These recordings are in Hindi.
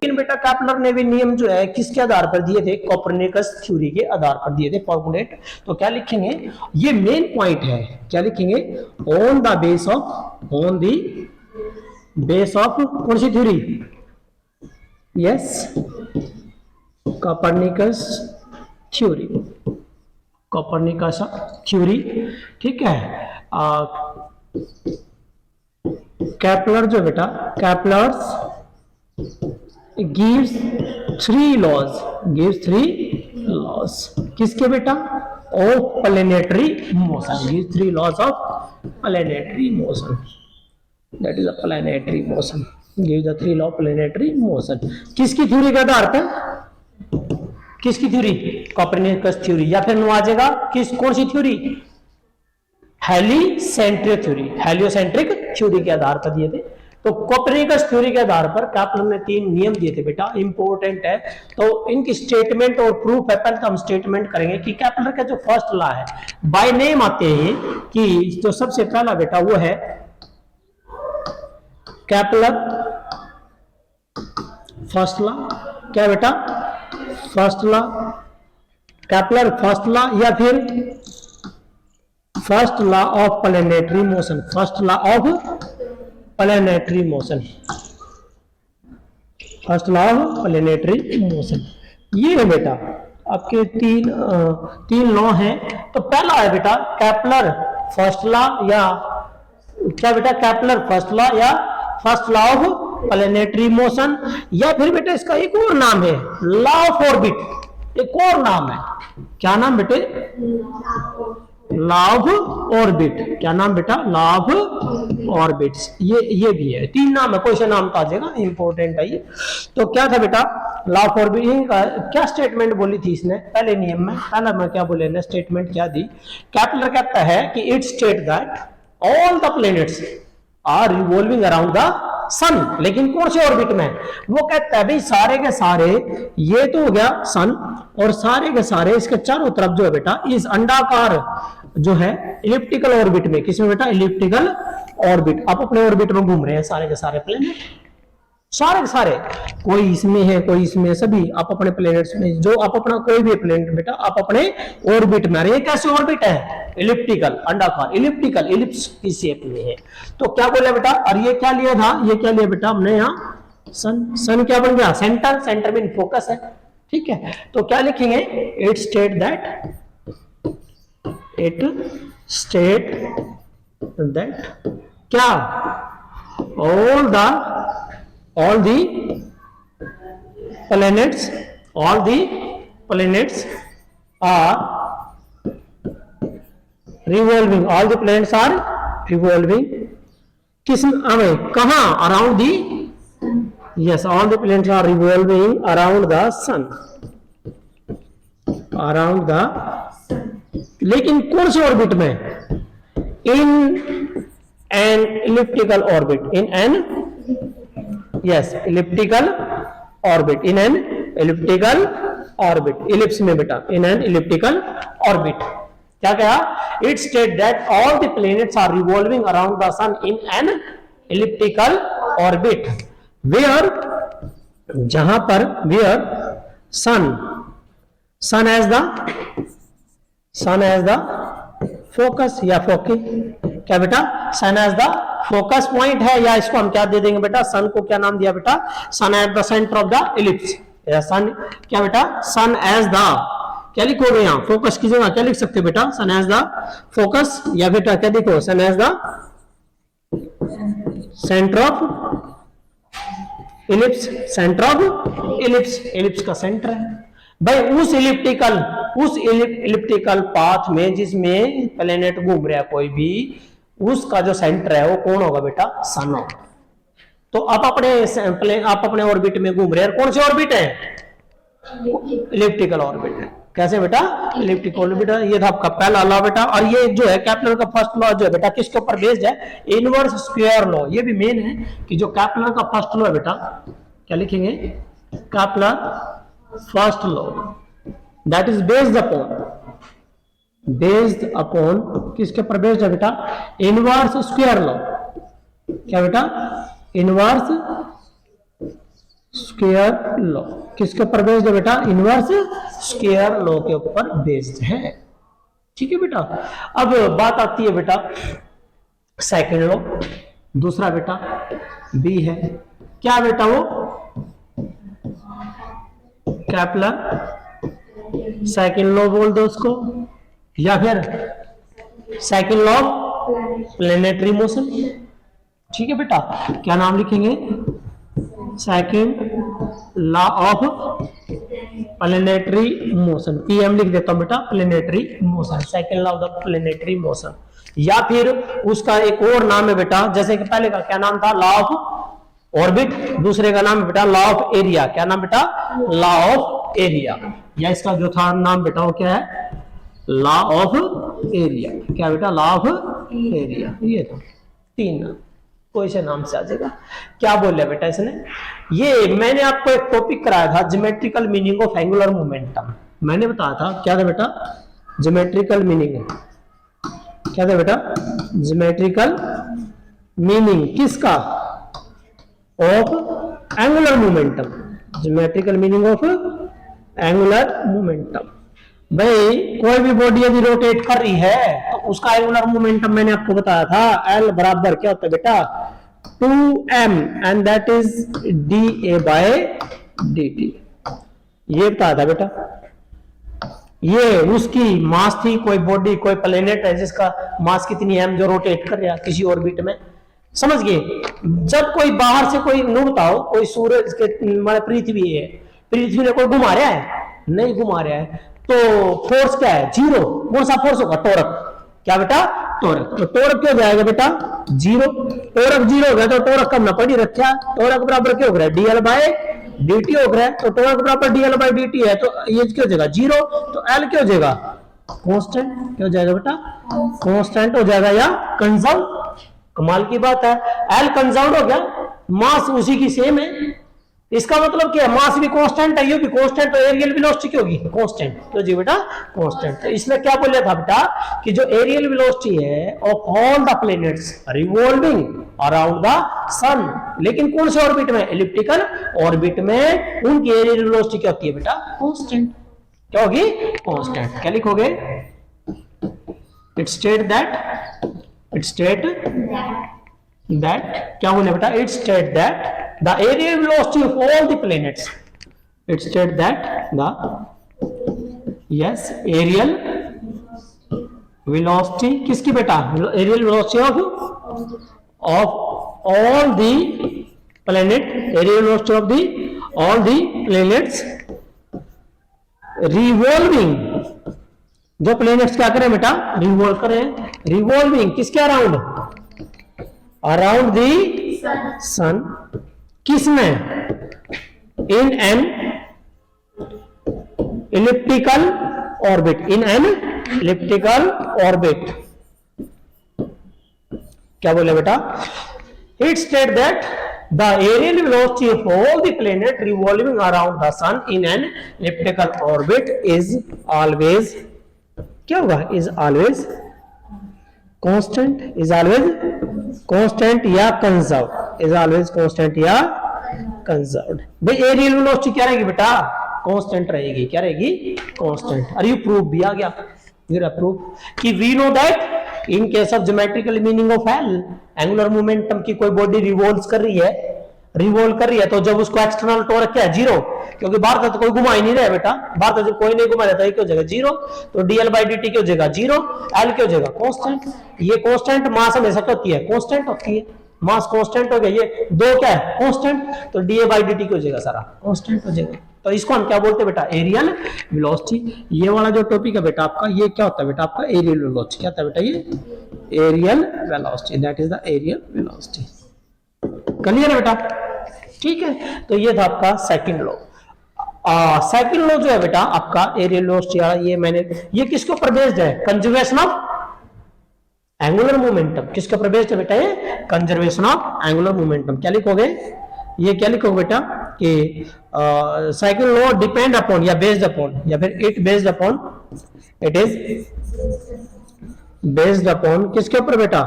लेकिन बेटा कैपलर ने भी नियम जो है किसके आधार पर दिए थे, कोपरनिकस थ्योरी के आधार पर दिए थे फॉर्मूलेट। तो क्या लिखेंगे, ये मेन पॉइंट है, क्या लिखेंगे, on the base of, on the base of कौन सी theory, yes, Copernicus theory, Copernicus theory, ठीक है। कैपलर जो बेटा, कैपलर्स गिव्स थ्री लॉज, किसके बेटा, of planetary motion, gives three laws of planetary motion, that is a planetary motion, give the three law of planetary motion. किसकी थ्योरी के आधार पर, किसकी थ्योरी, कोपरनिकस थ्योरी, या फिर आ जाएगा किस, कौन सी theory, heliocentric theory, heliocentric theory के आधार पर दिए थे। तो कोपरनिकस थ्योरी के आधार पर कैपलर ने 3 नियम दिए थे बेटा, इंपॉर्टेंट है। तो इनकी स्टेटमेंट और प्रूफ है, पहले तो हम स्टेटमेंट करेंगे कि कैपलर का जो फर्स्ट लॉ है, बाय नेम आते हैं कि जो सबसे पहला बेटा वो है कैपलर फर्स्ट लॉ, क्या बेटा, फर्स्ट लॉ, कैपलर फर्स्ट लॉ, या फिर first law of planetary motion, first law of planetary motion, first law of planetary motion. ये है बेटा आपके तीन लॉ हैं। तो पहला है बेटा कैपलर फर्स्ट लॉ, या क्या बेटा, कैपलर फर्स्ट लॉ या first law of planetary motion, या फिर बेटा इसका एक और नाम है लॉ ऑफ ऑर्बिट, एक और नाम है, क्या नाम बेटे, लॉ ऑफ ऑर्बिट, क्या नाम बेटा, लॉ ऑफ ऑर्बिट्स, ये भी है, 3 नाम है, कोई सा नाम तो आ जाएगा, इंपॉर्टेंट है ये। तो क्या था बेटा, लॉ ऑफ ऑर्बिट, क्या स्टेटमेंट बोली थी इसने पहले नियम में, पहला मैं क्या बोले ना, स्टेटमेंट क्या दी, कैपलर कहता है कि it state that all the planets are revolving around the sun, लेकिन कौन से ऑर्बिट में, वो कहता है भाई सारे के सारे, ये तो हो गया सन, और सारे के सारे इसके चारों तरफ जो है बेटा, इस अंडाकार जो है इलिप्टिकल ऑर्बिट में, किसमें बेटा, इलिप्टिकल ऑर्बिट, आप अपने ऑर्बिट में घूम रहे हैं सारे के सारे प्लैनेट, सारे के सारे, कोई इसमें है कोई इसमें, सभी आप अपने प्लैनेट्स में, जो आप अपना कोई भी प्लैनेट बेटा आप अपने ऑर्बिट में, ये कैसे ऑर्बिट है, इलिप्टिकल, अंडाकार, इलिप्टिकल, इलिप्स की शेप में है। तो क्या बोला बेटा, और ये क्या लिया था, ये क्या लिया बेटा हमने यहाँ, सन, सन क्या बन गया, सेंटर, सेंटर में फोकस है, ठीक है। तो क्या लिखेंगे, it state that, it state that क्या, all the planets are revolving, all the planets are revolving, किस में, कहां, around the, yes, all the planets are revolving around the sun, around the, लेकिन कौन से ऑर्बिट में, in an elliptical orbit, in an, yes, elliptical orbit, in an elliptical orbit, ellipse में बेटा, in an elliptical orbit, क्या कहा, it state that all the planets are revolving around the sun in an elliptical orbit, where, जहां पर, where sun as the focus या फोकी, क्या बेटा, सन एज द फोकस पॉइंट है, या इसको हम क्या दे देंगे बेटा, सन को क्या नाम दिया बेटा, sun at the centre of the ellipse, या सन क्या बेटा, सन एज द, क्या लिखोगे यहाँ, फोकस की जगह क्या लिख सकते हो बेटा, सन एज द फोकस, या बेटा क्या लिखो, sun as the centre of ellipse, centre of ellipse, ellipse का सेंटर है भाई, उस इलिप्टिकल पाथ में जिसमें प्लेनेट घूम रहा है कोई भी, उसका जो सेंटर है वो कौन होगा बेटा, सन होगा। तो आप अपने ऑर्बिट में घूम रहे हैं, कौन से ऑर्बिट है, इलिप्टिकल ऑर्बिट है, कैसे बेटा, इलिप्टिकल ऑर्बिट है। ये था आपका पहला लॉ बेटा, और ये जो है कैपलर का फर्स्ट लॉ जो है बेटा किसके ऊपर बेस्ड है, इनवर्स स्क्वायर लॉ। ये भी मेन है कि जो कैपलर का फर्स्ट लॉ है बेटा, क्या लिखेंगे, कैपलर first law, that is based upon किसके ऊपर बेस्ड है बेटा, इनवर्स स्क्वायर लॉ, क्या बेटा, इनवर्स स्क्वायर लॉ किसके ऊपर बेस्ड है बेटा? इनवर्स स्क्वायर लॉ के ऊपर बेस्ड है। ठीक है बेटा। अब बात आती है बेटा सेकंड लॉ। दूसरा बेटा बी है, क्या बेटा? वो केपलर सेकंड लॉ बोल दो उसको, या फिर second law of planetary motion. ठीक है बेटा, क्या नाम लिखेंगे? Second law of planetary motion, PM लिख देता हूं बेटा, planetary motion, second law of the planetary motion. या फिर उसका एक और नाम है बेटा, जैसे कि पहले का क्या नाम था? Law of orbit. दूसरे का नाम बेटा लॉ ऑफ एरिया। क्या नाम बेटा? Law of area. या इसका जो था नाम बेटा वो क्या है? Law of area. क्या बेटा? Law of area. ये था तीन, कोई से नाम से आ जाएगा। क्या बोल बेटा इसने? ये मैंने आपको एक टॉपिक कराया था, geometrical meaning of angular momentum. मैंने बताया था क्या था बेटा? Geometrical meaning. क्या था बेटा? ज्योमेट्रिकल मीनिंग किसका? Of angular momentum. Geometrical meaning of angular momentum. भाई कोई भी बॉडी यदि रोटेट कर रही है तो उसका एंगुलर मोमेंटम मैंने आपको बताया था, एल बराबर क्या होता है बेटा? 2m and that is dA by dt। ये बताया था बेटा। ये उसकी मास थी, कोई बॉडी कोई प्लेनेट है जिसका मास कितनी है, जो रोटेट कर रहा है किसी ऑर्बिट में। समझ गए? जब कोई बाहर से कोई नु बताओ, कोई सूरज के मतलब पृथ्वी है, पृथ्वी ने कोई घुमा रहा है? नहीं घुमा रहा है, तो फोर्स क्या है? जीरो। कौन सा फोर्स होगा? टॉर्क। क्या बेटा? टॉर्क। तो टॉर्क क्यों जाएगा बेटा? जीरो। टॉर्क जीरो हो गया तो टॉर्क कम ना पड़ी रखा, टॉर्क बराबर क्या हो गया? डीएल बाय dt हो गया। तो टॉर्क बराबर डीएल बाय dt है, तो ये क्या हो जाएगा? जीरो। तो एल क्या हो जाएगा? कांस्टेंट। क्या हो जाएगा बेटा? कांस्टेंट हो जाएगा या कंजर्व। कमाल की बात है, एल कंजर्व हो गया, मास उसी की सेम है। इसका मतलब क्या है? मास भी कांस्टेंट है, ये भी कांस्टेंट, तो एरियल वेलोसिटी क्या होगी? कांस्टेंट। तो जी बेटा कांस्टेंट। तो इसमें क्या बोला था बेटा कि जो एरियल वेलोसिटी है of all the planets revolving around the sun, लेकिन कौन से ऑर्बिट में? एलिप्टिकल ऑर्बिट में, उनकी एरियल वेलोसिटी क्या होती है बेटा? कांस्टेंट। क्या होगी? कांस्टेंट। क्या लिखोगे? इट स्टेट दैट क्या बोले बेटा? It state that the aerial velocity of all the planets, it state that the aerial velocity किसकी बेटा? aerial velocity of all the planet, aerial velocity of the all the planets revolving, जो planets क्या करें बेटा? revolve करें। revolving किसके अराउंड? Around the sun. किसमें? In an elliptical orbit. In an elliptical orbit. क्या बोले बेटा? It state that the areal velocity of all the planet revolving around the sun in an elliptical orbit is always क्या होगा? Is always constant. Is always constant या कंजर्व। इज ऑलवेज कांस्टेंट या कंजर्व्ड। भाई एरियल वेलोसिटी क्या रहेगी बेटा? कांस्टेंट रहेगी। क्या रहेगी? कांस्टेंट। और ये प्रूफ भी आ गया, ये प्रूफ कि we know that in case of geometrical meaning of L, angular momentum की कोई बॉडी रिवॉल्व कर रही है, तो जब उसको एक्सटर्नल टॉर्क क्या है? जीरो, क्योंकि बाहर तक तो कोई घुमा ही नहीं रहा है बेटा, बाहर तक जब कोई नहीं घुमा रहता है क्या हो जाएगा? जीरो। तो डीएल बाई dt क्या हो जाएगा? जीरो। एल क्या हो जाएगा? कांस्टेंट। ये कांस्टेंट मास हमेशा क्या होती है? कांस्टेंट होती है। मास कांस्टेंट हो गया, ये दो क्या है? कांस्टेंट। तो डीए बाई dt क्या हो जाएगा? सारा कांस्टेंट हो जाएगा। तो इसको हम क्या बोलते हैं बेटा? Areal velocity. ये वाला जो टॉपिक है बेटा आपका, ये क्या होता है बेटा आपका? Aerial velocity. क्या होता है बेटा? ये areal velocity, that is the areal velocity. Clear है बेटा? ठीक है। तो ये था आपका सेकंड लॉ। सेकंड लॉ जो है बेटा आपका एरियल वेलोसिटी, ये मैंने, ये किसके ऊपर बेस्ड है? Conservation of angular momentum. किसके ऊपर बेस्ड है बेटा? ये कंजर्वेशन ऑफ एंगुलर मोमेंटम। क्या लिखोगे? ये क्या लिखोगे बेटा कि सेकंड लॉ डिपेंड अपॉन या बेस्ड अपॉन, या फिर it based upon, it is based upon किसके ऊपर बेटा?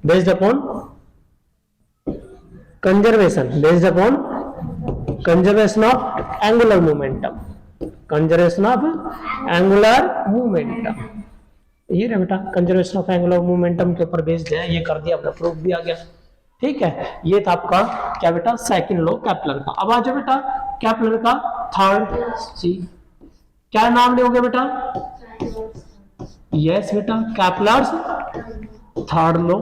Based upon conservation, based upon conservation of angular momentum, conservation of angular momentum, ये रहा बेटा कंजर्वेशन ऑफ एंगुलर मोमेंटम के ऊपर बेस्ड है, ये कर दिया, अपना प्रूफ भी आ गया। ठीक है, ये था आपका क्या बेटा सेकंड लॉ केपलर का। अब आ जाओ बेटा केपलर का थर्ड सी, क्या नाम लोगे बेटा? यस बेटा केपलर्स थर्ड लॉ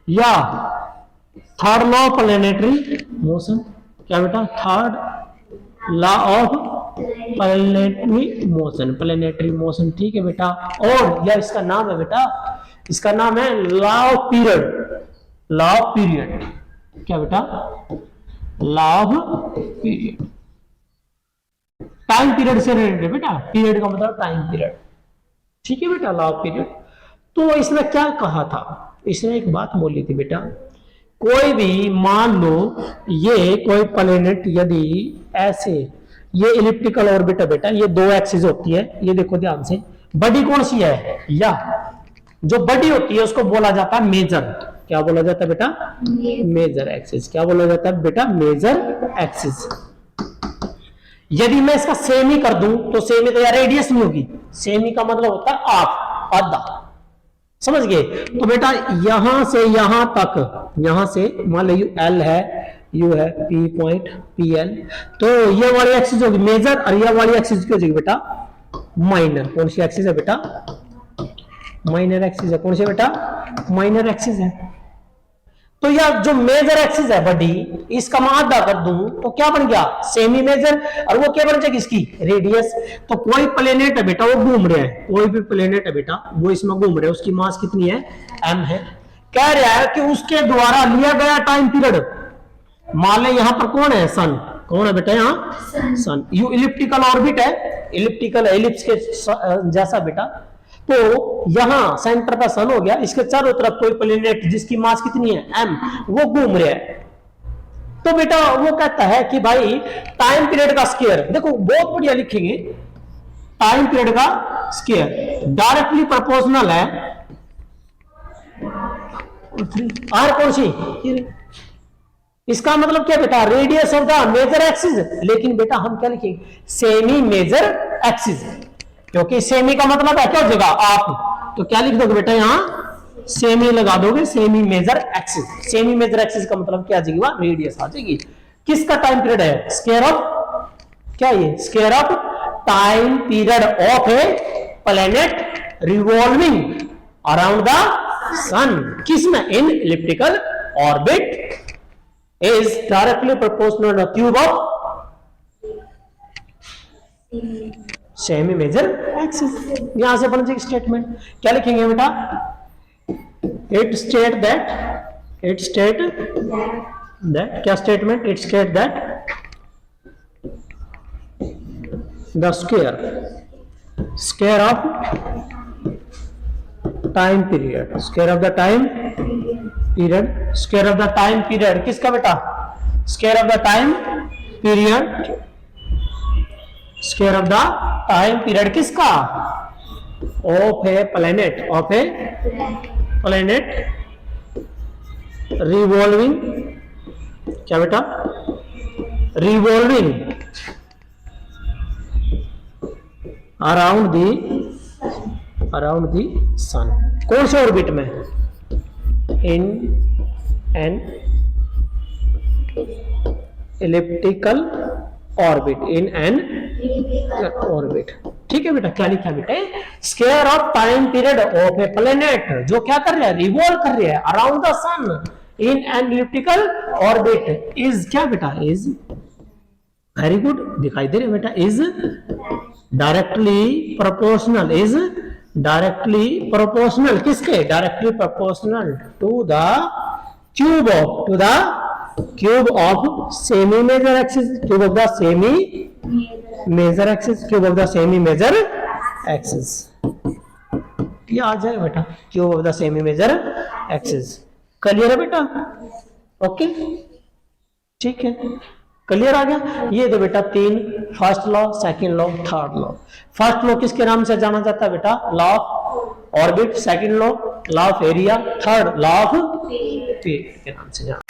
या third law of planetary motion, क्या बेटा third law of planetary motion, planetary motion. ठीक है बेटा, और या इसका नाम है बेटा, इसका नाम है law of period, law of period, क्या बेटा law of period, time period से रिलेटेड है बेटा, पीरियड का मतलब टाइम पीरियड। ठीक है बेटा लॉ ऑफ पीरियड। तो इसने क्या कहा था, इसने एक बात बोली थी बेटा, कोई भी मान लो ये कोई प्लैनेट यदि ऐसे, ये इलिप्टिकल ऑर्बिट है बेटा, ये दो एक्सिस होती है, ये देखो ध्यान से, बड़ी कौन सी है, या जो बड़ी होती है उसको बोला जाता है मेजर, क्या बोला जाता है बेटा मेजर एक्सिस, क्या बोला जाता है बेटा मेजर एक्सिस। यदि मैं इसका सेमी कर दूं तो सेमी तो यार रेडियस नहीं होगी, सेमी का मतलब होता है हाफ, आधा, समझ गए? तो बेटा यहां से यहां तक, यहां से मान लो एल है, यू है, पी पॉइंट पी एल, तो ये वाली एक्सिस होगी मेजर और ये वाली एक्सिस क्या हो जाएगी बेटा माइनर। कौन सी एक्सिस है बेटा माइनर एक्सिस है, कौन सी बेटा माइनर एक्सिस है। तो यह जो मेजर एक्सिस है बड़ी, इसका मैं आधा कर दूं तो क्या बन गया सेमी मेजर, और वो क्या बन जाएगी इसकी रेडियस। तो कोई प्लेनेट है बेटा वो घूम रहा है, कोई भी प्लेनेट है बेटा वो इसमें घूम रहा है, उसकी मास कितनी है m है, कह रहा है कि उसके द्वारा लिया गया टाइम पीरियड, मान लें यहां पर कौन है सन, कौन है बेटा यहाँ सन, यू इलिप्टिकल ऑर्बिट है, इलिप्टिकल एलिप्स के जैसा बेटा, तो यहां सेंटर का सन हो गया, इसके चारों तरफ कोई प्लेनेट जिसकी मास कितनी है m, वो घूम रहा है। तो बेटा वो कहता है कि भाई टाइम पीरियड का स्क्वायर, देखो बहुत बढ़िया लिखेंगे, टाइम पीरियड का स्क्वायर डायरेक्टली प्रोपोर्शनल है आर कौन सी, इसका मतलब क्या बेटा radius of the major axis, लेकिन बेटा हम क्या लिखेंगे सेमी मेजर एक्सिस, क्योंकि सेमी का मतलब है क्या हो जाएगा आप, तो क्या लिख दोगे बेटा यहाँ सेमी लगा दोगे, semi major axis, semi major axis का मतलब क्या आ जाएगी वहां रेडियस आ जाएगी। किसका टाइम पीरियड है स्क्वायर ऑफ, क्या ये square of time period of a planet revolving around the sun, किसमें in elliptical orbit is directly proportional to the cube of semi major axis। यहां से बन जाएगी स्टेटमेंट, क्या लिखेंगे बेटा it state that क्या statement, it state that the square of time period, square of the time period, square of the time period किसका बेटा square of the time period, square of the time period किसका of a planet, of a planet revolving, क्या बेटा revolving around the sun, कौन से ऑर्बिट में in an elliptical orbit, in an orbit। ठीक है बेटा, क्या लिखा बेटा square of time period of a planet जो क्या कर रहा है रिवॉल्व कर रहा है around the sun in an elliptical orbit is क्या बेटा इज, वेरी गुड दिखाई दे रहा है बेटा, is directly proportional, is directly proportional किसके, directly proportional to the cube of semi major axis, cube of the semi major axis, cube of the semi major axis, ये आ जाए बेटा cube of the semi major axis. Clear है बेटा, ओके ठीक है क्लियर आ गया। ये तो बेटा तीन, first law, second law, third law. First law किसके नाम से जाना जाता है बेटा, law of orbit, second law of area, third law of period के नाम से जाना